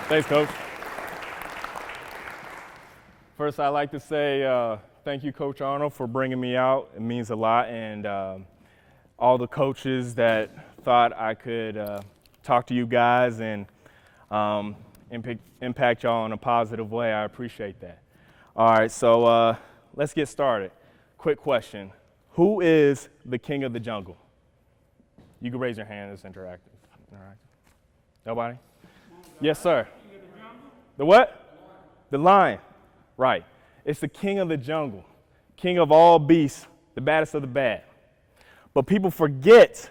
Thanks, Coach. First, I'd like to say thank you, Coach Arnold, for bringing me out. It means a lot. And all the coaches that thought I could talk to you guys and impact y'all in a positive way, I appreciate that. All right, so let's get started. Quick question. Who is the king of the jungle? You can raise your hand. It's interactive. All right. Nobody? Yes, sir. The what? The lion. Right. It's the king of the jungle, king of all beasts, the baddest of the bad. But people forget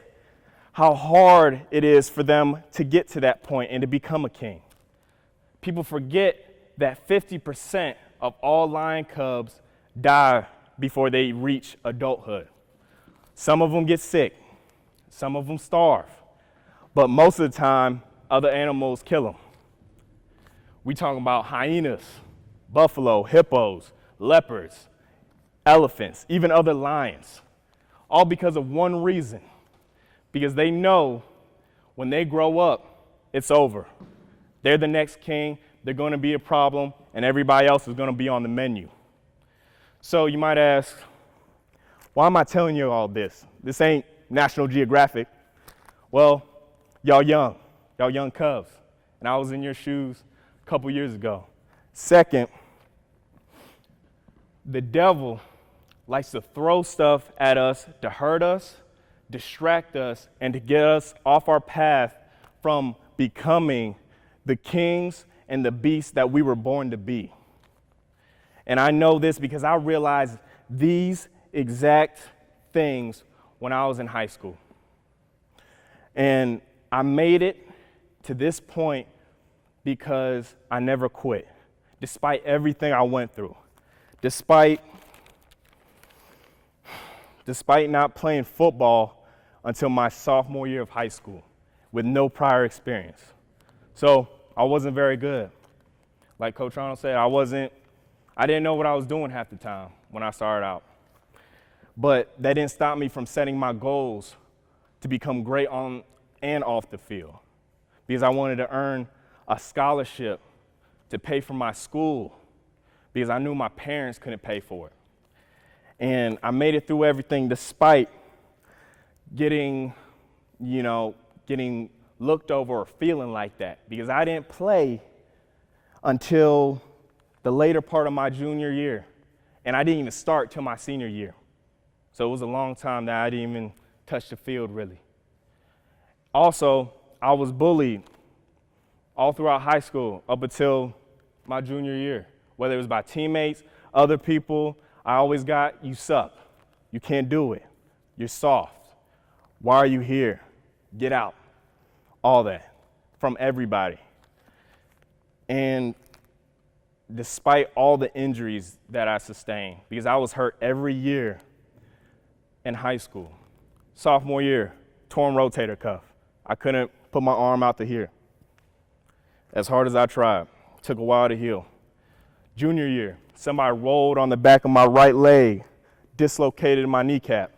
how hard it is for them to get to that point and to become a king. People forget that 50% of all lion cubs die before they reach adulthood. Some of them get sick. Some of them starve. But most of the time, other animals kill them. We talking about hyenas, buffalo, hippos, leopards, elephants, even other lions, all because of one reason, because they know when they grow up, it's over. They're the next king, they're going to be a problem, and everybody else is going to be on the menu. So you might ask, why am I telling you all this? This ain't National Geographic. Well, y'all young cubs, and I was in your shoes a couple years ago. Second, the devil likes to throw stuff at us to hurt us, distract us, and to get us off our path from becoming the kings and the beasts that we were born to be. And I know this because I realized these exact things when I was in high school. And I made it to this point because I never quit, despite everything I went through. Despite not playing football until my sophomore year of high school with no prior experience. So I wasn't very good. Like Coach Arnold said, I didn't know what I was doing half the time when I started out. But that didn't stop me from setting my goals to become great on and off the field, because I wanted to earn a scholarship to pay for my school, because I knew my parents couldn't pay for it. And I made it through everything despite getting looked over or feeling like that, because I didn't play until the later part of my junior year, and I didn't even start till my senior year. So it was a long time that I didn't even touch the field, really. Also, I was bullied all throughout high school up until my junior year, whether it was by teammates, other people. I always got, you suck, you can't do it, you're soft, why are you here, get out, all that from everybody. And despite all the injuries that I sustained, because I was hurt every year in high school. Sophomore year, torn rotator cuff. I couldn't put my arm out to here. As hard as I tried, took a while to heal. Junior year, somebody rolled on the back of my right leg, dislocated my kneecap,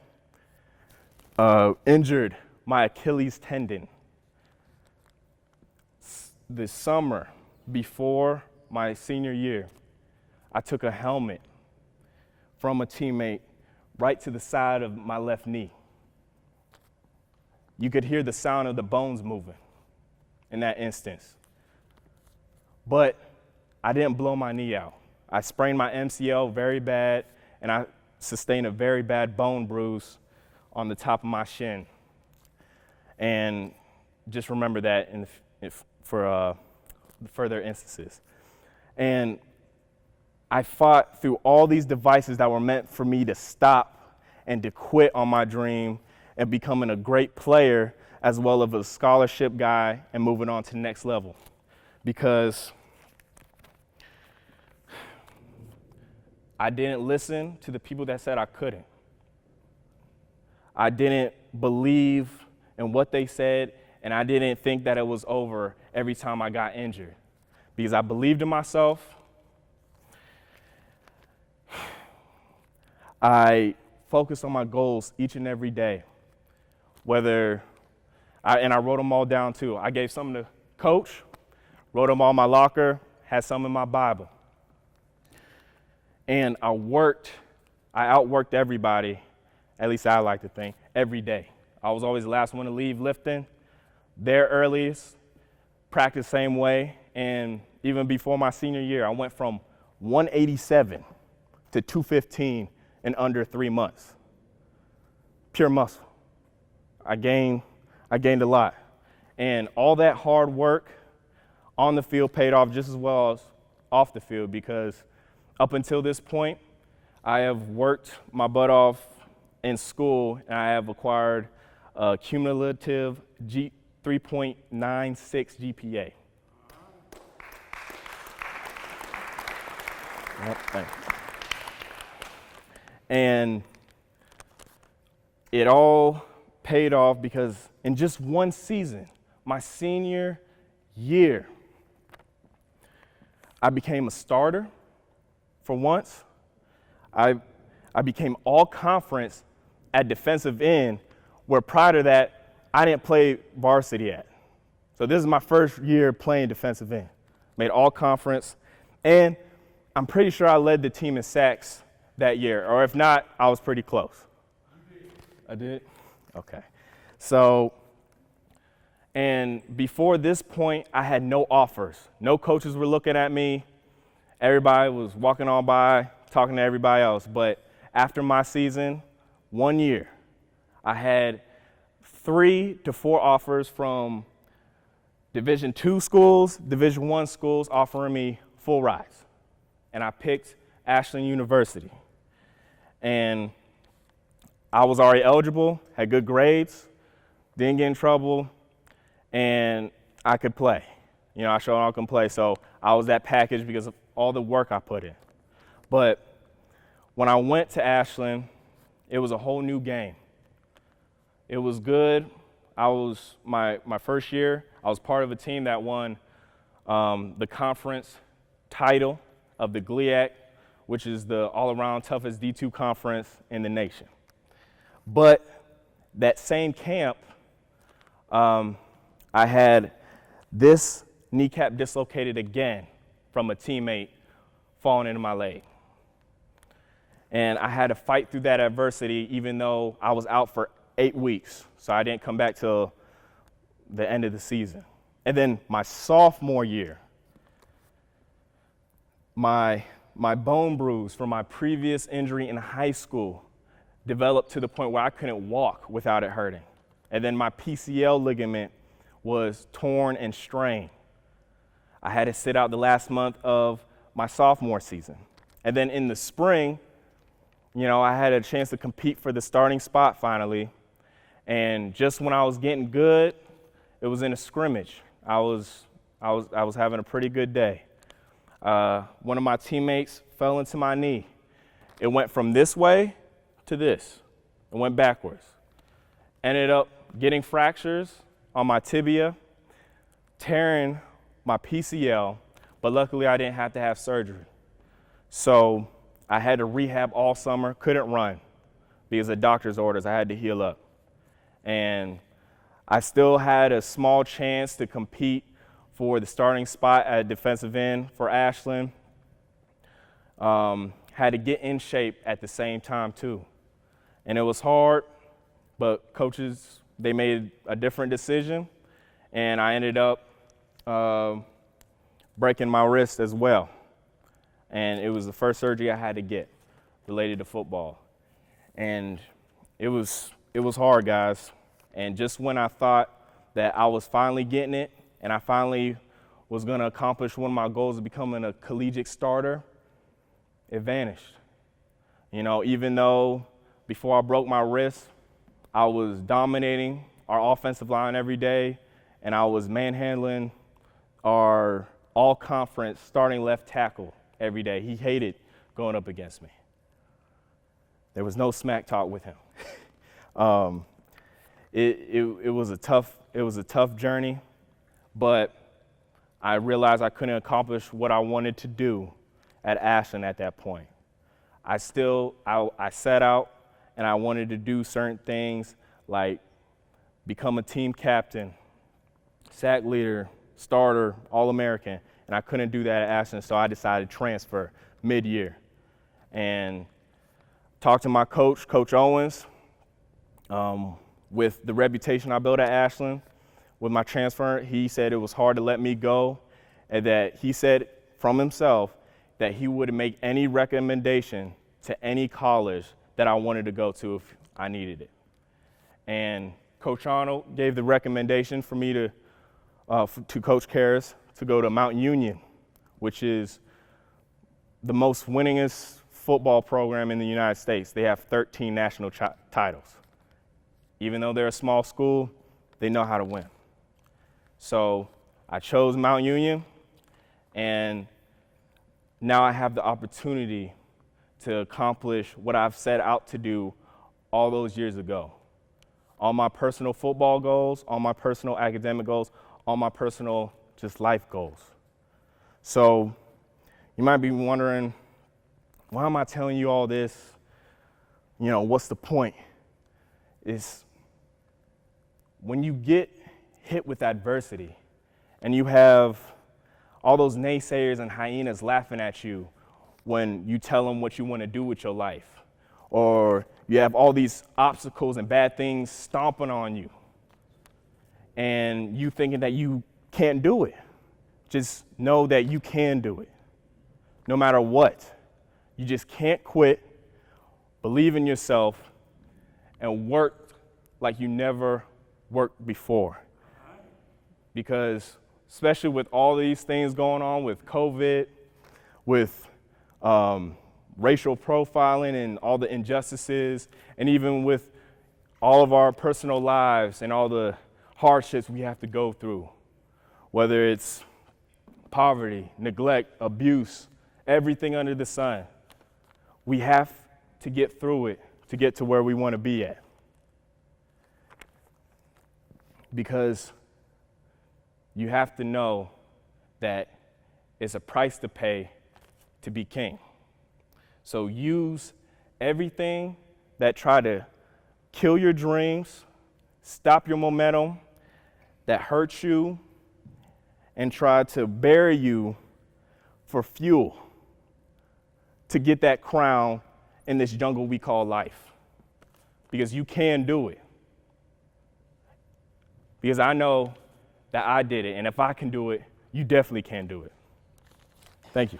injured my Achilles tendon. The summer before my senior year, I took a helmet from a teammate right to the side of my left knee. You could hear the sound of the bones moving in that instance. But I didn't blow my knee out. I sprained my MCL very bad, and I sustained a very bad bone bruise on the top of my shin. And just remember that for further instances. And I fought through all these devices that were meant for me to stop and to quit on my dream and becoming a great player, as well as a scholarship guy and moving on to the next level. Because I didn't listen to the people that said I couldn't. I didn't believe in what they said, and I didn't think that it was over every time I got injured. Because I believed in myself. I focused on my goals each and every day. And I wrote them all down too. I gave some to coach, wrote them on my locker, had some in my Bible. And I outworked everybody, at least I like to think, every day. I was always the last one to leave lifting, there earliest, practice same way. And even before my senior year, I went from 187 to 215 in under 3 months. Pure muscle. I gained a lot. And all that hard work on the field paid off just as well as off the field, because up until this point, I have worked my butt off in school, and I have acquired a cumulative 3.96 GPA. Yep, thanks. And it all paid off because in just one season, my senior year, I became a starter for once. I became all conference at defensive end, where prior to that, I didn't play varsity at. So this is my first year playing defensive end. Made all conference, and I'm pretty sure I led the team in sacks that year, or if not, I was pretty close. I did? Okay. So, and before this point, I had no offers. No coaches were looking at me. Everybody was walking on by, talking to everybody else. But after my season, 1 year, I had 3 to 4 offers from Division II schools, Division I schools offering me full rides. And I picked Ashland University. And I was already eligible, had good grades, didn't get in trouble, and I could play. You know, I showed I can play, so I was that package because of all the work I put in. But when I went to Ashland, it was a whole new game. It was good. I was my first year, I was part of a team that won the conference title of the GLIAC, which is the all-around toughest D2 conference in the nation. But that same camp, I had this kneecap dislocated again from a teammate falling into my leg. And I had to fight through that adversity even though I was out for 8 weeks. So I didn't come back till the end of the season. And then my sophomore year, my bone bruise from my previous injury in high school developed to the point where I couldn't walk without it hurting. And then my PCL ligament was torn and strained. I had to sit out the last month of my sophomore season. And then in the spring, you know, I had a chance to compete for the starting spot finally. And just when I was getting good, it was in a scrimmage. I was having a pretty good day. One of my teammates fell into my knee. It went from this way to this. It went backwards. Ended up getting fractures on my tibia, tearing my PCL, but luckily I didn't have to have surgery. So I had to rehab all summer, couldn't run because of doctor's orders. I had to heal up. And I still had a small chance to compete for the starting spot at defensive end for Ashland. Had to get in shape at the same time too. And it was hard, but coaches, they made a different decision, and I ended up breaking my wrist as well. And it was the first surgery I had to get related to football. And it was hard, guys. And just when I thought that I was finally getting it and I finally was going to accomplish one of my goals of becoming a collegiate starter, it vanished. You know, even though before I broke my wrist, I was dominating our offensive line every day, and I was manhandling our all-conference starting left tackle every day. He hated going up against me. There was no smack talk with him. It was a tough journey, but I realized I couldn't accomplish what I wanted to do at Ashland at that point. I set out and I wanted to do certain things like become a team captain, sack leader, starter, All-American, and I couldn't do that at Ashland, so I decided to transfer mid-year. And talked to my coach, Coach Owens, with the reputation I built at Ashland. With my transfer, he said it was hard to let me go, and that he said from himself that he would make any recommendation to any college that I wanted to go to if I needed it. And Coach Arnold gave the recommendation for me to Coach Karras to go to Mount Union, which is the most winningest football program in the United States. They have 13 national titles. Even though they're a small school, they know how to win. So I chose Mount Union, and now I have the opportunity to accomplish what I've set out to do all those years ago. All my personal football goals, all my personal academic goals, all my personal just life goals. So you might be wondering, why am I telling you all this? You know, what's the point? It's when you get hit with adversity and you have all those naysayers and hyenas laughing at you when you tell them what you want to do with your life, or you have all these obstacles and bad things stomping on you, and you thinking that you can't do it. Just know that you can do it, no matter what. You just can't quit, believe in yourself, and work like you never worked before. Because especially with all these things going on with COVID, with racial profiling and all the injustices, and even with all of our personal lives and all the hardships we have to go through, whether it's poverty, neglect, abuse, everything under the sun, we have to get through it to get to where we want to be at. Because you have to know that it's a price to pay to be king. So use everything that try to kill your dreams, stop your momentum, that hurts you, and try to bury you for fuel to get that crown in this jungle we call life. Because you can do it. Because I know that I did it, and if I can do it, you definitely can do it. Thank you.